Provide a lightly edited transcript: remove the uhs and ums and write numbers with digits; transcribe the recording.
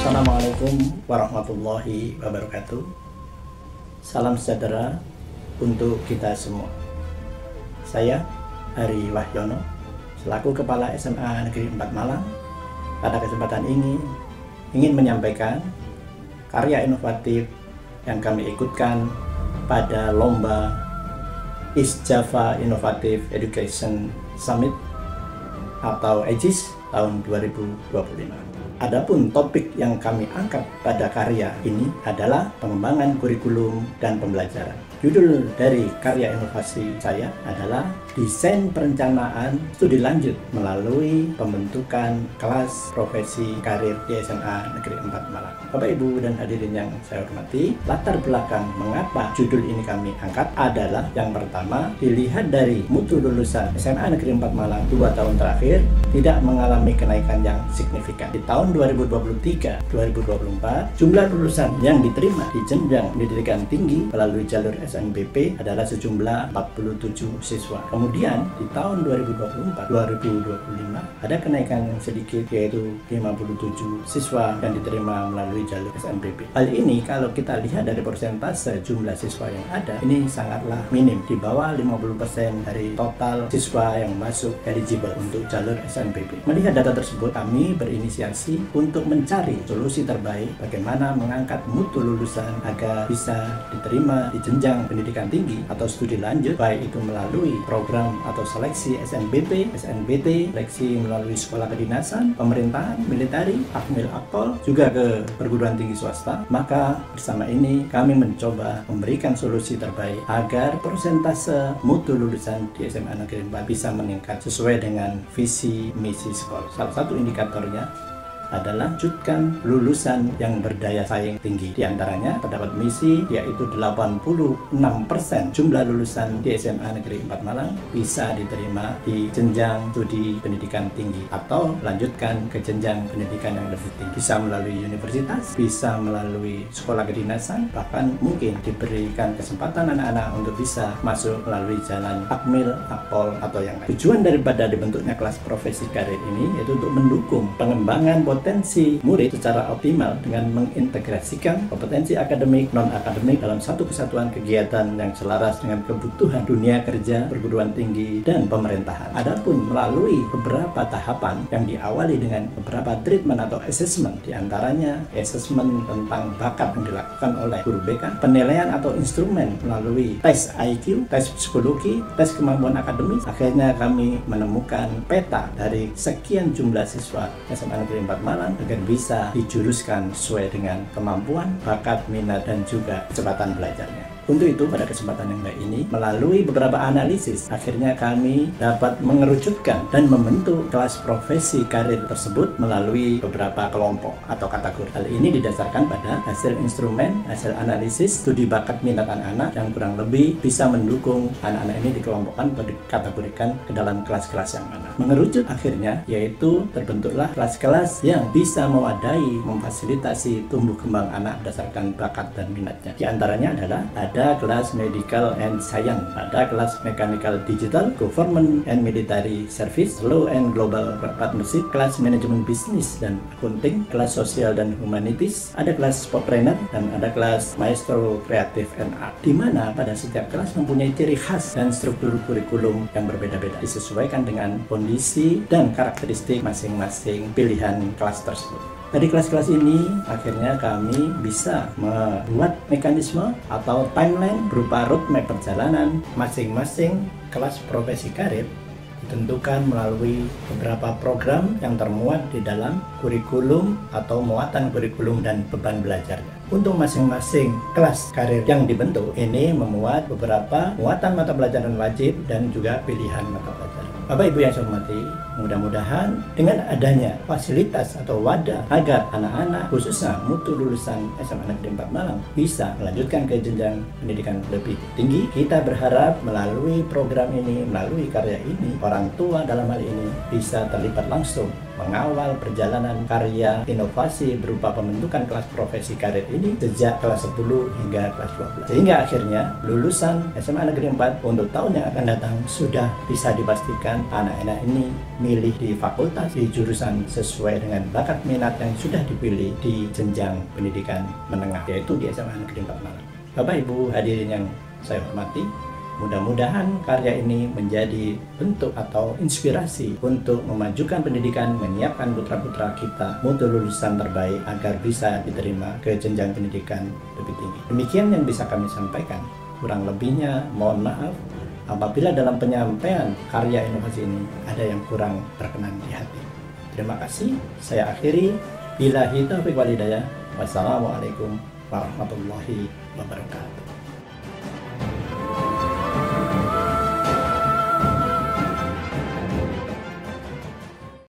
Assalamualaikum warahmatullahi wabarakatuh. Salam sejahtera untuk kita semua. Saya Hari Wahyono, selaku Kepala SMA Negeri 4 Malang, pada kesempatan ini ingin menyampaikan karya inovatif yang kami ikutkan pada Lomba East Java Innovative Education Summit atau EJIS tahun 2025. Adapun topik yang kami angkat pada karya ini adalah pengembangan kurikulum dan pembelajaran. Judul dari karya inovasi saya adalah Desain Perencanaan Studi Lanjut melalui pembentukan kelas profesi karir di SMA Negeri 4 Malang. Bapak, Ibu, dan hadirin yang saya hormati, latar belakang mengapa judul ini kami angkat adalah yang pertama, dilihat dari mutu lulusan SMA Negeri 4 Malang 2 tahun terakhir tidak mengalami kenaikan yang signifikan. Di tahun 2023-2024, jumlah lulusan yang diterima di jenjang pendidikan tinggi melalui jalur SNBP adalah sejumlah 47 siswa. Kemudian di tahun 2024-2025 ada kenaikan yang sedikit, yaitu 57 siswa yang diterima melalui jalur SNBP. Hal ini kalau kita lihat dari persentase jumlah siswa yang ada, ini sangatlah minim, di bawah 50% dari total siswa yang masuk eligible untuk jalur SNBP. Melihat data tersebut, kami berinisiasi untuk mencari solusi terbaik bagaimana mengangkat mutu lulusan agar bisa diterima di jenjang pendidikan tinggi atau studi lanjut, baik itu melalui program atau seleksi SNBP, SNBT, seleksi melalui sekolah kedinasan, pemerintahan, militeri, akmil, akpol, juga ke perguruan tinggi swasta. Maka bersama ini kami mencoba memberikan solusi terbaik agar persentase mutu lulusan di SMA Negeri 4 bisa meningkat sesuai dengan visi misi sekolah. Salah satu indikatornya adalah wujudkan lulusan yang berdaya saing tinggi. Di antaranya terdapat misi, yaitu 86% jumlah lulusan di SMA Negeri 4 Malang bisa diterima di jenjang studi pendidikan tinggi atau lanjutkan ke jenjang pendidikan yang lebih tinggi. Bisa melalui universitas, bisa melalui sekolah kedinasan, bahkan mungkin diberikan kesempatan anak-anak untuk bisa masuk melalui jalan akmil, akpol, atau yang lain. Tujuan daripada dibentuknya kelas profesi karir ini yaitu untuk mendukung pengembangan potensi murid secara optimal dengan mengintegrasikan kompetensi akademik, non-akademik dalam satu kesatuan kegiatan yang selaras dengan kebutuhan dunia kerja, perguruan tinggi, dan pemerintahan. Adapun melalui beberapa tahapan yang diawali dengan beberapa treatment atau assessment, diantaranya assessment tentang bakat yang dilakukan oleh guru BK, penilaian atau instrumen melalui tes IQ, tes psikologi, tes kemampuan akademis. Akhirnya kami menemukan peta dari sekian jumlah siswa SMA Negeri 4 Malang agar bisa dijuruskan sesuai dengan kemampuan, bakat, minat, dan juga kecepatan belajarnya. Untuk itu, pada kesempatan yang baik ini, melalui beberapa analisis, akhirnya kami dapat mengerucutkan dan membentuk kelas profesi karir tersebut melalui beberapa kelompok atau kategori. Hal ini didasarkan pada hasil instrumen, hasil analisis, studi bakat minat anak-anak yang kurang lebih bisa mendukung anak-anak ini dikelompokkan atau dikategorikan ke dalam kelas-kelas yang mana. Mengerucut akhirnya, yaitu terbentuklah kelas-kelas yang bisa mewadai, memfasilitasi tumbuh kembang anak berdasarkan bakat dan minatnya. Di antaranya adalah ada kelas Medical and Science, ada kelas Mechanical Digital, Government and Military Service, Law and Global Partnership, kelas Manajemen Bisnis dan Accounting, kelas Sosial dan Humanities, ada kelas Sport Trainer, dan ada kelas Maestro Creative and Art, di mana pada setiap kelas mempunyai ciri khas dan struktur kurikulum yang berbeda-beda, disesuaikan dengan kondisi dan karakteristik masing-masing pilihan kelas tersebut. Dari kelas-kelas ini, akhirnya kami bisa membuat mekanisme atau timeline berupa roadmap perjalanan masing-masing kelas profesi karir, ditentukan melalui beberapa program yang termuat di dalam kurikulum atau muatan kurikulum dan beban belajarnya. Untuk masing-masing kelas karir yang dibentuk, ini memuat beberapa muatan mata pelajaran wajib dan juga pilihan mata pelajaran. Bapak Ibu yang saya hormati, mudah-mudahan dengan adanya fasilitas atau wadah agar anak-anak khususnya mutu lulusan SMA Negeri 4 Malang bisa melanjutkan ke jenjang pendidikan lebih tinggi, kita berharap melalui program ini, melalui karya ini, orang tua dalam hal ini bisa terlibat langsung mengawal perjalanan karya inovasi berupa pembentukan kelas profesi karir ini sejak kelas 10 hingga kelas 12. Sehingga akhirnya lulusan SMA Negeri 4 untuk tahun yang akan datang sudah bisa dipastikan anak-anak ini memilih di fakultas, di jurusan sesuai dengan bakat minat yang sudah dipilih di jenjang pendidikan menengah, yaitu di SMA Negeri 4 Malang. Bapak Ibu hadirin yang saya hormati, mudah-mudahan karya ini menjadi bentuk atau inspirasi untuk memajukan pendidikan, menyiapkan putra-putra kita mutu lulusan terbaik agar bisa diterima ke jenjang pendidikan lebih tinggi. Demikian yang bisa kami sampaikan. Kurang lebihnya mohon maaf apabila dalam penyampaian karya inovasi ini ada yang kurang berkenan di hati. Terima kasih. Saya akhiri. Billahi taufiq wal hidayah. Wassalamualaikum warahmatullahi wabarakatuh.